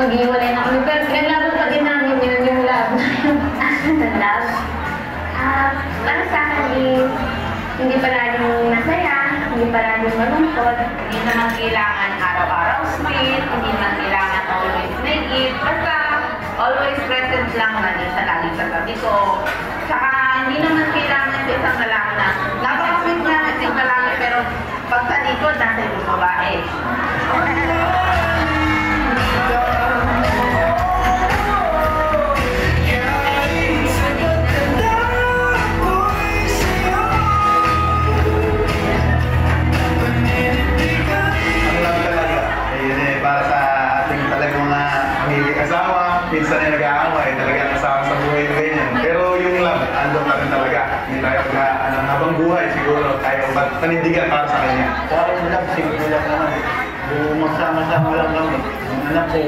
maghiwalay na kami. Pero pinaglaban pa din namin yun, yung love na yun. Love? Para sa akin is, hindi palaging masaya, hindi palaging malungkot. Hindi naman kailangan araw-araw sweet, hindi naman kailangan always negative. Basta always present lang na din siya lagi sa tabi ko. Tsaka hindi naman kailangan sa isang lalaki na napaka-sweet na isang lalaki pero pag sa likod, nasa ibang babae. Minsan ay nag-aaway, talaga kasama sa buhay na ganyan. Pero yung love, andun pa rin talaga. Hindi tayo habang buhay siguro, tayo panindigan para sa kanya. Parang love, siguro lang naman. Yung magsama-sama lang kami. Ang anak ko,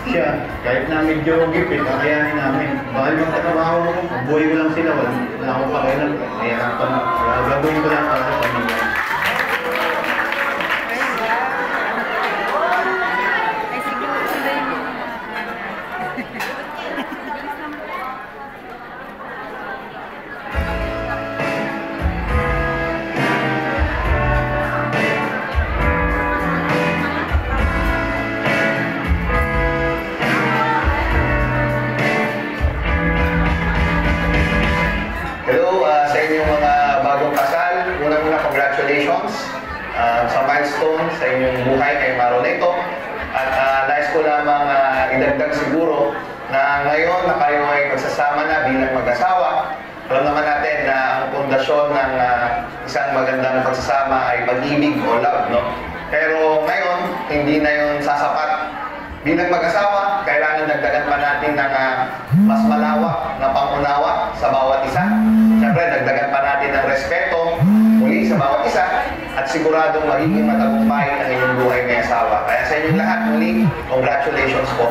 siya, kahit na medyo gipit, kakayanin namin. Bakit magtatrabaho ko, buhay ko lang sila, wala akong pakialam. Nahihirapan na. Gagawin ko lang para sa pamilya. Sa milestone sa inyong buhay kay Maronito at nais ko lamang idagdag siguro na ngayon na kayo ay magsasama na bilang mag-asawa. Alam naman natin na ang pundasyon ng isang magandang pagsasama ay pag-ibig o love, no? Pero ngayon, hindi na yun sasapat. Bilang mag-asawa, kailangan dagdagan pa natin ng mas malawak na pangunawa sa bawat isa. Siyempre, dagdagan pa natin ng respeto muli sa bawat isa at siguradong magiging matagumpay ang inyong buhay may asawa. Kaya sa inyong lahat muli, congratulations po.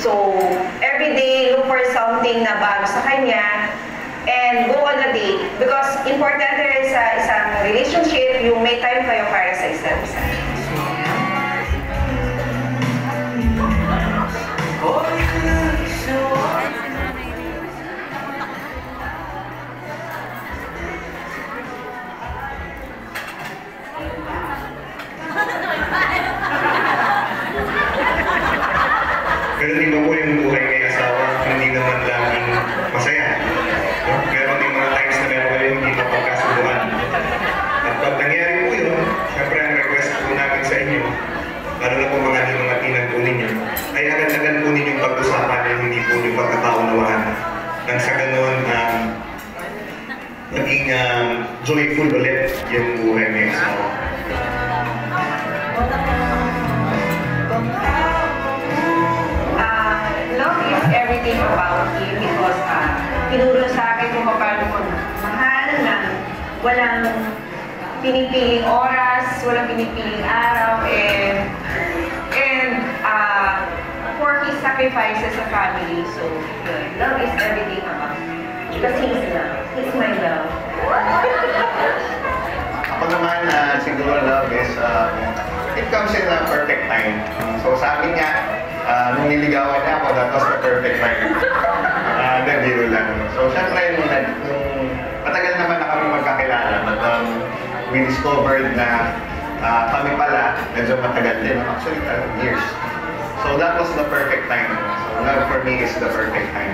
So, every day, look for something na bago sa kanya and go on a date. Because important rin sa isang relationship, yung may time kayo para sa isa't isa. Pero di ba po yung buhay may asawa, hindi naman laging masaya. No? Meron din mga times na meron kayo hindi mapagkasunduan. At pag nangyari po yun, syempre ang request po namin sa inyo, lalo na po mga ninungatinan po ninyo, ay agad-agad po ninyong pag-usapan yung hindi po yung pagkakaunawaan. Nang sa ganun, naging joyful ulit yung buhay may asawa. Everything about you because tinuro sa akin kung paano magmahal na walang pinipiling oras, walang pinipiling araw, and for his sacrifices sa family. So, love is everything about you. Because he's love. He's my love. Ako naman, siguro love is, it comes in a perfect time. So sa akin nga, nung niligawan niya ako, that was the perfect time. Then, biro lang. So, syempre, nung matagal naman na kami magkakilala, but we discovered na kami pala, medyo matagal din. Actually, years. So, that was the perfect time. So, love for me is the perfect time.